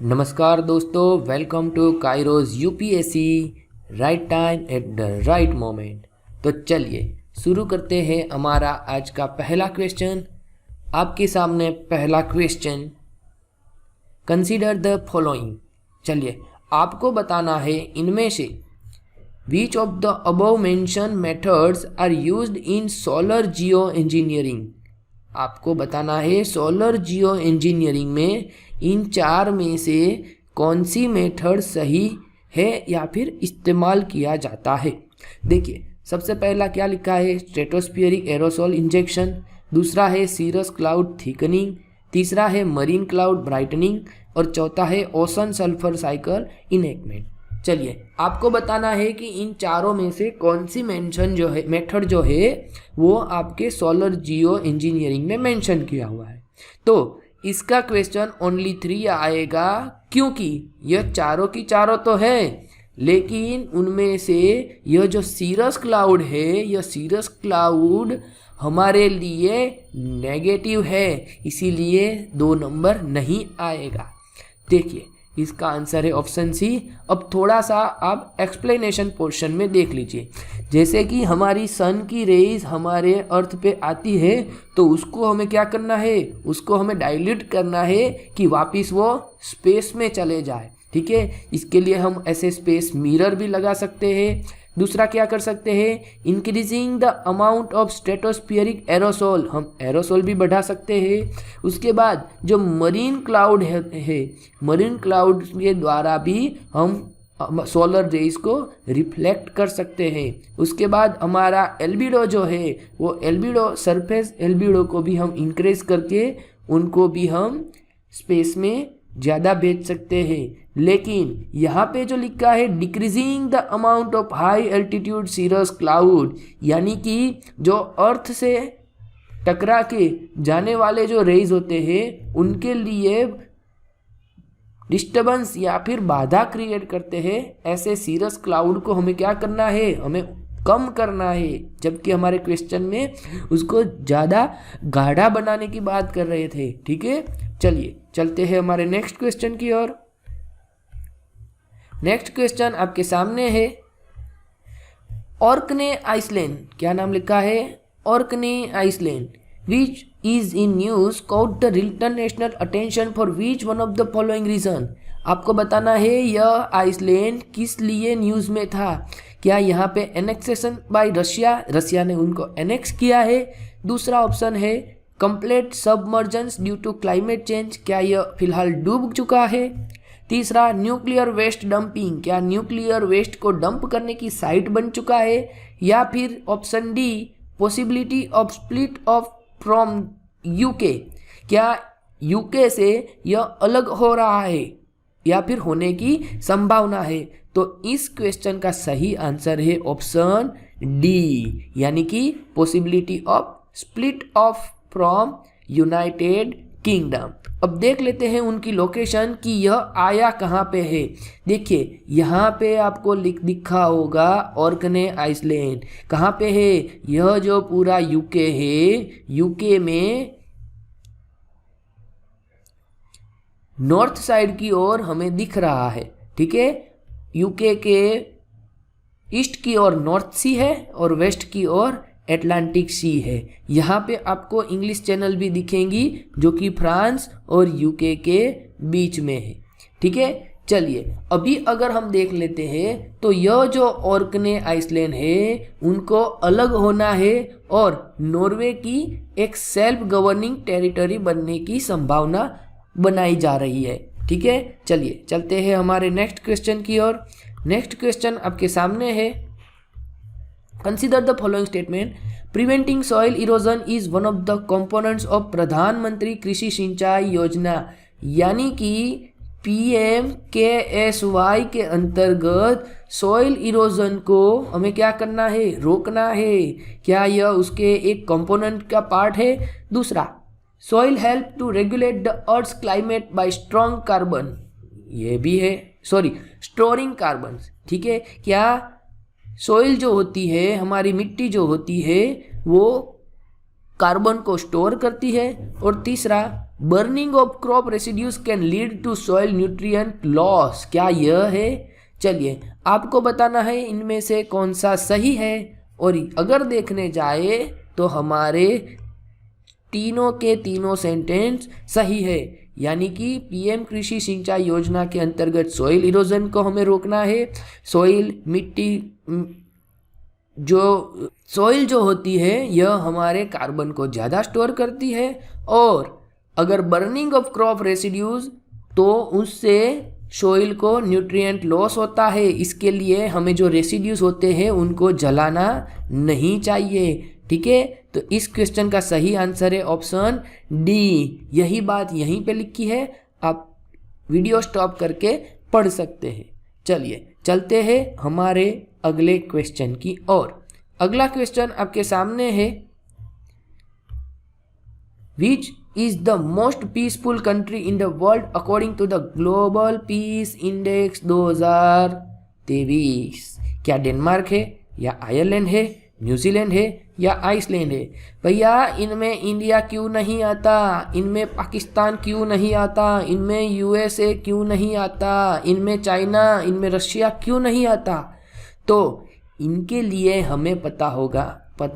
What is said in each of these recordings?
नमस्कार दोस्तों, welcome to Kairos UPSC right time at the right moment. तो चलिए शुरू करते हैं हमारा आज का पहला क्वेश्चन। आपके सामने पहला क्वेश्चन, कंसीडर द फॉलोइंग। चलिए आपको बताना है इनमें से which of the above mention methods are used in solar geo engineering. आपको बताना है सोलर जियो इंजीनियरिंग में इन चार में से कौन सी मेथड सही है या फिर इस्तेमाल किया जाता है। देखिए सबसे पहला क्या लिखा है, स्ट्रेटोस्फियरिक एरोसोल इंजेक्शन, दूसरा है सीरस क्लाउड थिकनिंग, तीसरा है मरीन क्लाउड ब्राइटनिंग और चौथा है ओशन सल्फर साइकिल इनेकमेंट। चलिए आपको बताना है कि इन चारों में से कौन सी मेथड जो है वो आपके सोलर जियो इंजीनियरिंग में मेंशन किया हुआ है। तो इसका क्वेश्चन ओनली 3 आएगा, क्योंकि यह चारों की चारों तो है, लेकिन उनमें से यह जो सीरस क्लाउड है, यह सीरस क्लाउड हमारे लिए नेगेटिव है, इसीलिए 2 नंबर नहीं आएगा। देखिए इसका आंसर है ऑप्शन सी। अब थोड़ा सा आप एक्सप्लेनेशन पोर्शन में देख लीजिए। जैसे कि हमारी सन की रेज हमारे अर्थ पे आती है तो उसको हमें क्या करना है, उसको हमें डाइल्यूट करना है कि वापस वो स्पेस में चले जाए। ठीक है, इसके लिए हम ऐसे स्पेस मिरर भी लगा सकते हैं। दूसरा क्या कर सकते हैं, increasing the amount of stratospheric aerosol, हम एरोसोल भी बढ़ा सकते हैं। उसके बाद जो मरीन क्लाउड है मरीन क्लाउड के द्वारा भी हम सोलर रेज को रिफ्लेक्ट कर सकते हैं। उसके बाद हमारा एल्बिडो जो है वो एल्बिडो सरफेस एल्बिडो को भी हम इंक्रीज करके उनको भी हम स्पेस में ज़्यादा भेज सकते हैं। लेकिन यहाँ पे जो लिखा है decreasing the amount of high altitude cirrus cloud, यानी कि जो अर्थ से टकरा के जाने वाले जो रेज होते हैं उनके लिए डिस्टर्बेंस या फिर बाधा क्रिएट करते हैं, ऐसे सीरस क्लाउड को हमें क्या करना है, हमें कम करना है। जबकि हमारे क्वेश्चन में उसको ज़्यादा गाढ़ा बनाने की बात कर रहे थे। ठीक है, चलिए चलते हैं हमारे नेक्स्ट क्वेश्चन की ओर। नेक्स्ट क्वेश्चन आपके सामने है, ऑर्कने आइसलैंड, क्या नाम लिखा है, Orkney Island, which is in news caught the international attention for which one of the following region. आपको बताना है यह आइसलैंड किस लिए न्यूज में था। क्या यहाँ पे एनेक्सेशन बाय रशिया ने उनको एनेक्स किया है। दूसरा ऑप्शन है complete submergence due to climate change, क्या यह फिलहाल डूब चुका है। तीसरा न्यूक्लियर वेस्ट डंपिंग, क्या न्यूक्लियर वेस्ट को डंप करने की साइट बन चुका है। या फिर option D possibility of split off from UK, क्या यूके से यह अलग हो रहा है या फिर होने की संभावना है। तो इस क्वेश्चन का सही आंसर है ऑप्शन डी, यानी कि possibility of split off from United kingdom. अब देख लेते हैं उनकी लोकेशन कि यह आया कहाँ पे है। देखिए यहाँ पे आपको दिखा होगा ऑर्कने आइसलैंड कहाँ पे है, यह जो पूरा यूके है, यूके में नॉर्थ साइड की ओर हमें दिख रहा है। ठीक है, यूके के ईस्ट की ओर नॉर्थ सी है और वेस्ट की ओर एटलांटिक सी है। यहाँ पे आपको इंग्लिश चैनल भी दिखेंगी जो कि फ्रांस और यूके के बीच में है। ठीक है, चलिए अभी अगर हम देख लेते हैं तो यह जो ऑर्कने आइसलैंड है उनको अलग होना है और नॉर्वे की एक सेल्फ गवर्निंग टेरिटरी बनने की संभावना बनाई जा रही है। ठीक है, चलिए चलते हैं हमारे नेक्स्ट क्वेश्चन की ओर। नेक्स्ट क्वेश्चन आपके सामने है, Consider the following statement. Preventing soil erosion is one of the components of प्रधानमंत्री कृषि सिंचाई योजना, यानी कि PMKSY के अंतर्गत सॉइल इरोजन को हमें क्या करना है, रोकना है। क्या यह उसके एक कंपोनेंट का पार्ट है। दूसरा, soil help to regulate the earth's climate by strong carbon, ये भी है, स्टोरिंग कार्बन। ठीक है, क्या सॉइल जो होती है, हमारी मिट्टी जो होती है वो कार्बन को स्टोर करती है। और तीसरा, burning of crop residues can lead to soil nutrient loss, क्या यह है? चलिए आपको बताना है इनमें से कौन सा सही है। और अगर देखने जाए तो हमारे तीनों के तीनों सेंटेंस सही है, यानी कि पीएम कृषि सिंचाई योजना के अंतर्गत सॉइल इरोजन को हमें रोकना है। सॉइल जो होती है यह हमारे कार्बन को ज़्यादा स्टोर करती है, और अगर बर्निंग ऑफ क्रॉप रेसिड्यूज तो उससे सॉइल को न्यूट्रिएंट लॉस होता है। इसके लिए हमें जो रेसिड्यूज होते हैं उनको जलाना नहीं चाहिए। ठीक है, तो इस क्वेश्चन का सही आंसर है ऑप्शन डी। यही बात यहीं पे लिखी है, आप वीडियो स्टॉप करके पढ़ सकते हैं। चलिए चलते हैं हमारे अगले क्वेश्चन की ओर। अगला क्वेश्चन आपके सामने है, विच is the most peaceful country in the world according to the Global Peace Index 2023? क्या डेनमार्क है या आयरलैंड है, न्यूजीलैंड है या आइसलैंड है? भैया इनमें इंडिया क्यों नहीं आता, इनमें पाकिस्तान क्यों नहीं आता, इनमें यूएसए क्यों नहीं आता, इनमें चाइना, इनमें रशिया क्यों नहीं आता? तो इनके लिए हमें पता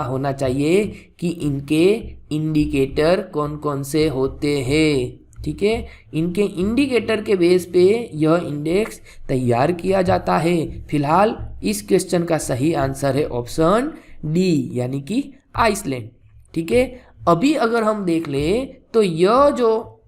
होना चाहिए कि इनके इंडिकेटर कौन कौन से होते हैं। ठीक है, इनके इंडिकेटर के बेस पे यह इंडेक्स तैयार किया जाता है। फिलहाल इस क्वेश्चन का सही आंसर है ऑप्शन डी, यानी कि आइसलैंड। ठीक है, अभी अगर हम देख लें तो यह जो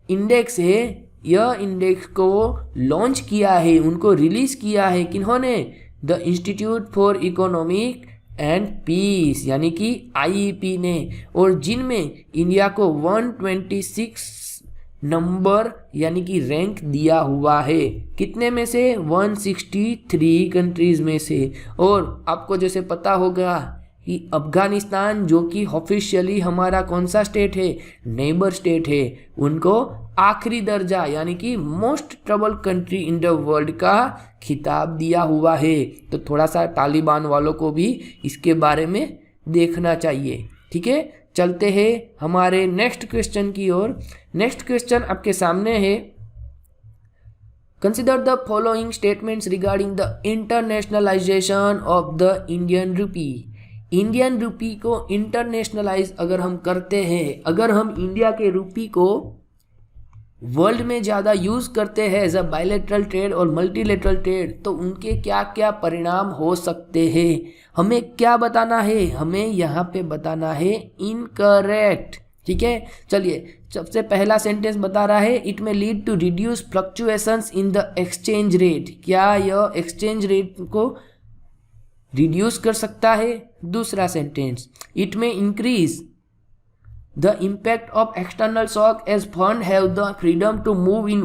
इंडेक्स है, यह इंडेक्स को लॉन्च किया है, उनको रिलीज किया है किन्होंने? The institute for economic and peace, यानी कि आईईपी ने, और जिनमें इंडिया को 126 नंबर यानी कि रैंक दिया हुआ है। कितने में से? 163 कंट्रीज में से। और आपको जैसे पता होगा कि अफगानिस्तान, जो कि ऑफिशियली हमारा कौन सा स्टेट है, नेबर स्टेट है, उनको आखिरी दर्जा यानी कि most trouble country in the world का खिताब दिया हुआ है। तो थोड़ा सा तालिबान वालों को भी इसके बारे में देखना चाहिए। ठीक है, चलते हैं हमारे नेक्स्ट क्वेश्चन की ओर। नेक्स्ट क्वेश्चन आपके सामने है, consider the following statements regarding the internationalisation of the Indian rupee. Indian rupee को इंटरनेशनलाइज अगर हम करते हैं, अगर हम इंडिया के रूपी को वर्ल्ड में ज़्यादा यूज़ करते हैं एज अ बायलैटरल ट्रेड और मल्टीलेटरल ट्रेड, तो उनके क्या क्या परिणाम हो सकते हैं? हमें क्या बताना है? हमें यहाँ पे बताना है इनकरेक्ट। ठीक है, चलिए सबसे पहला सेंटेंस बता रहा है, it may lead to reduce fluctuations in the exchange rate. क्या यह एक्सचेंज रेट को रिड्यूस कर सकता है? दूसरा सेंटेंस, इट में increase the impact of external shock as fund have the freedom to move in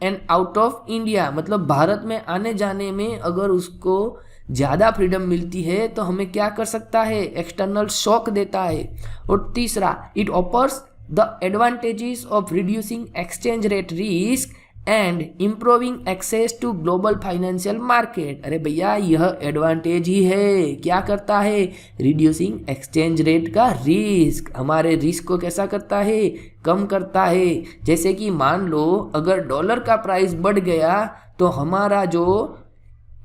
and out of India। मतलब भारत में आने जाने में अगर उसको ज़्यादा फ्रीडम मिलती है तो हमें क्या कर सकता है? एक्सटर्नल शॉक देता है। और तीसरा, it offers the advantages of reducing exchange rate risk and improving access to global financial market. अरे भैया यह एडवांटेज ही है। क्या करता है? रिड्यूसिंग एक्सचेंज रेट का रिस्क, हमारे रिस्क को कैसा करता है? कम करता है। जैसे कि मान लो अगर डॉलर का प्राइस बढ़ गया तो हमारा जो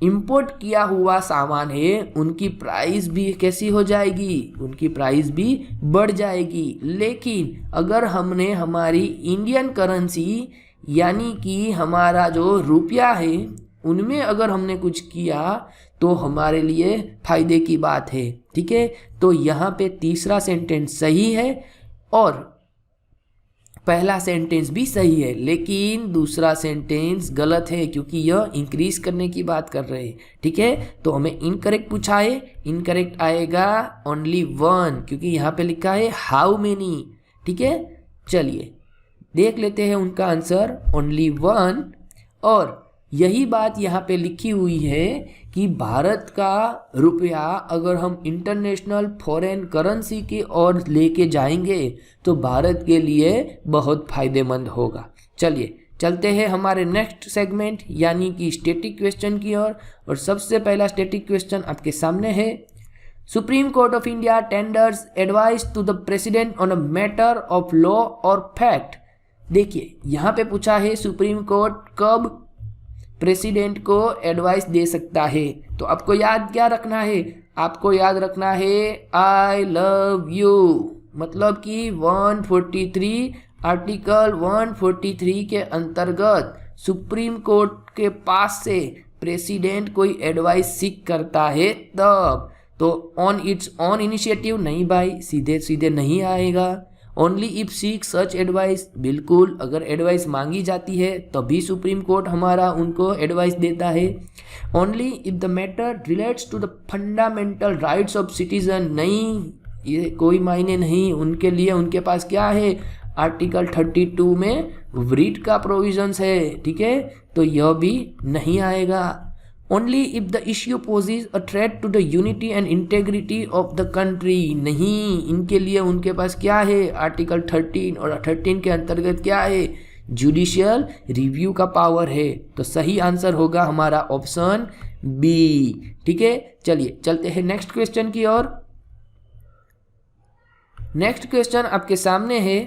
इंपोर्ट किया हुआ सामान है उनकी प्राइस भी कैसी हो जाएगी? उनकी प्राइस भी बढ़ जाएगी। लेकिन अगर हमने हमारी इंडियन करेंसी यानी कि हमारा जो रुपया है उनमें अगर हमने कुछ किया तो हमारे लिए फायदे की बात है। ठीक है, तो यहाँ पे तीसरा सेंटेंस सही है और पहला सेंटेंस भी सही है, लेकिन दूसरा सेंटेंस गलत है क्योंकि यह इंक्रीज करने की बात कर रहे हैं। ठीक है, तो हमें इनकरेक्ट पूछा है, इनकरेक्ट आएगा ओनली वन, क्योंकि यहाँ पे लिखा है हाउ मेनी। ठीक है, चलिए देख लेते हैं उनका आंसर, ओनली वन। और यही बात यहाँ पे लिखी हुई है कि भारत का रुपया अगर हम इंटरनेशनल फॉरेन करेंसी की ओर लेके जाएंगे तो भारत के लिए बहुत फायदेमंद होगा। चलिए चलते हैं हमारे नेक्स्ट सेगमेंट यानी कि स्टैटिक क्वेश्चन की ओर। और सबसे पहला स्टैटिक क्वेश्चन आपके सामने है, supreme court of India tenders advice to the president on a matter of law और फैक्ट। देखिए यहाँ पे पूछा है सुप्रीम कोर्ट कब प्रेसिडेंट को एडवाइस दे सकता है, तो आपको याद क्या रखना है, आपको याद रखना है आई लव यू, मतलब कि 143 आर्टिकल 143 के अंतर्गत सुप्रीम कोर्ट के पास से प्रेसिडेंट कोई एडवाइस सीख करता है तब, तो ऑन इट्स ऑन इनिशिएटिव नहीं भाई, सीधे सीधे नहीं आएगा। Only if seek such advice, बिल्कुल अगर एडवाइस मांगी जाती है तभी सुप्रीम कोर्ट हमारा उनको एडवाइस देता है। Only if the matter relates to the fundamental rights of citizen, नहीं ये कोई मायने नहीं उनके लिए, उनके पास क्या है आर्टिकल 32 में व्रीट का प्रोविजंस है, ठीक है, तो यह भी नहीं आएगा। Only if the issue poses a threat to the unity and integrity of the country, नहीं इनके लिए उनके पास क्या है आर्टिकल 13 और 13 के अंतर्गत क्या है जुडिशियल रिव्यू का पावर है, तो सही आंसर होगा हमारा ऑप्शन बी। ठीक है, चलिए चलते हैं नेक्स्ट क्वेश्चन की ओर। नेक्स्ट क्वेश्चन आपके सामने है,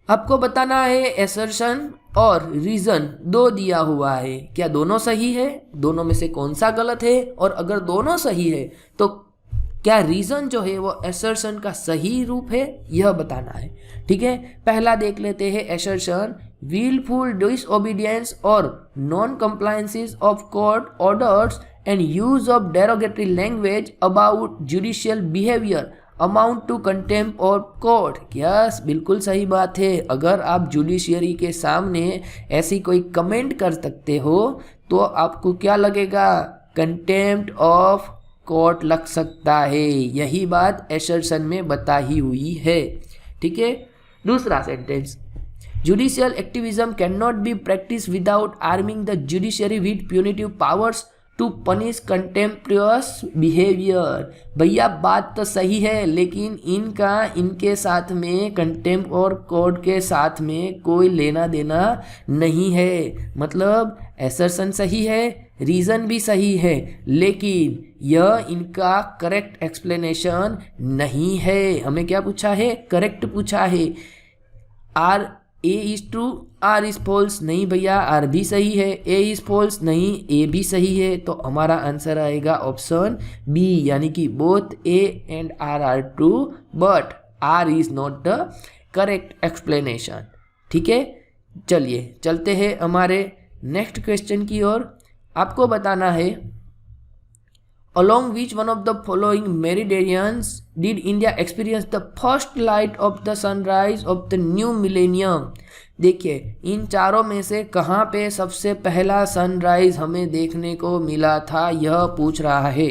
आपको बताना है एसर्शन और रीजन दो दिया हुआ है, क्या दोनों सही है, दोनों में से कौन सा गलत है, और अगर दोनों सही है तो क्या रीजन जो है वो एसर्शन का सही रूप है, यह बताना है। ठीक है, पहला देख लेते हैं assertion, willful disobedience or non-compliances of court orders and use of derogatory language about judicial behavior amount to contempt of court। Yes, बिल्कुल सही बात है, अगर आप जुडिशियरी के सामने ऐसी कोई कमेंट कर सकते हो तो आपको क्या लगेगा, कंटेम्प्ट ऑफ कोर्ट लग सकता है, यही बात एसर्शन में बताई हुई है। ठीक है, दूसरा sentence, judicial activism can not be practice without arming the judiciary with punitive powers to punish contemptuous behaviour. भैया बात तो सही है, लेकिन इनका इनके साथ में कंटेम्प्ट और कोर्ट के साथ में कोई लेना देना नहीं है, मतलब एसर्शन सही है, रीज़न भी सही है, लेकिन यह इनका करेक्ट एक्सप्लेनेशन नहीं है। हमें क्या पूछा है, करेक्ट पूछा है, R A is true R is false, नहीं भैया आर भी सही है, ए इज फॉल्स नहीं ए भी सही है, तो हमारा आंसर आएगा ऑप्शन बी, यानी कि both A and R true but R is not the correct explanation. ठीक है, चलिए चलते हैं हमारे नेक्स्ट क्वेश्चन की ओर। आपको बताना है, along which one of the following meridians did India experience the first light of the sunrise of the new millennium। देखिए इन चारों में से कहाँ पे सबसे पहला सनराइज हमें देखने को मिला था, यह पूछ रहा है।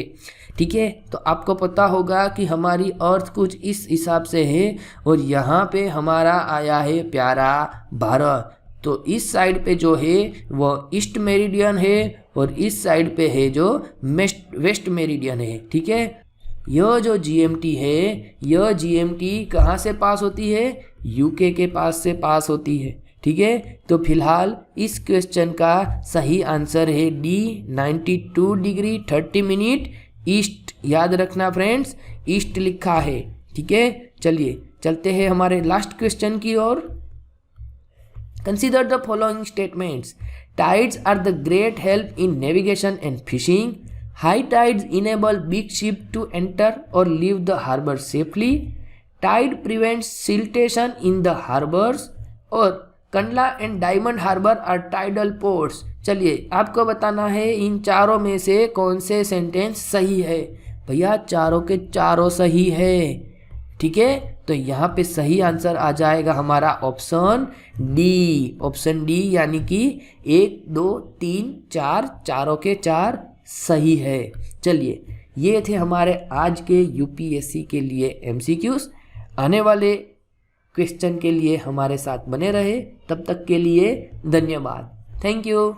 ठीक है, तो आपको पता होगा कि हमारी अर्थ कुछ इस हिसाब से है और यहाँ पे हमारा आया है प्यारा भारत, तो इस साइड पे जो है वो ईस्ट मेरिडियन है और इस साइड पे है जो वेस्ट मेरिडियन है। ठीक है, यह जो जीएमटी है, यह जीएमटी कहाँ से पास होती है, यूके के पास से पास होती है। ठीक है, तो फिलहाल इस क्वेश्चन का सही आंसर है डी, 92 डिग्री 30 मिनट ईस्ट, याद रखना फ्रेंड्स, ईस्ट लिखा है। ठीक है, चलिए चलते हैं हमारे लास्ट क्वेश्चन की ओर। Consider the following statements. Tides are the great help in navigation and fishing. High tides enable big ships to enter or leave the harbor safely. Tide prevents siltation in the harbors. और Kandla and Diamond Harbour are tidal ports. चलिए आपको बताना है इन चारों में से कौन से सेंटेंस सही है। भैया चारों के चारों सही है। ठीक है, तो यहाँ पे सही आंसर आ जाएगा हमारा ऑप्शन डी, ऑप्शन डी, यानी कि 1 2 3 4 चारों के चार सही है। चलिए ये थे हमारे आज के यूपीएससी के लिए एमसीक्यूज। आने वाले क्वेश्चन के लिए हमारे साथ बने रहे, तब तक के लिए धन्यवाद, थैंक यू।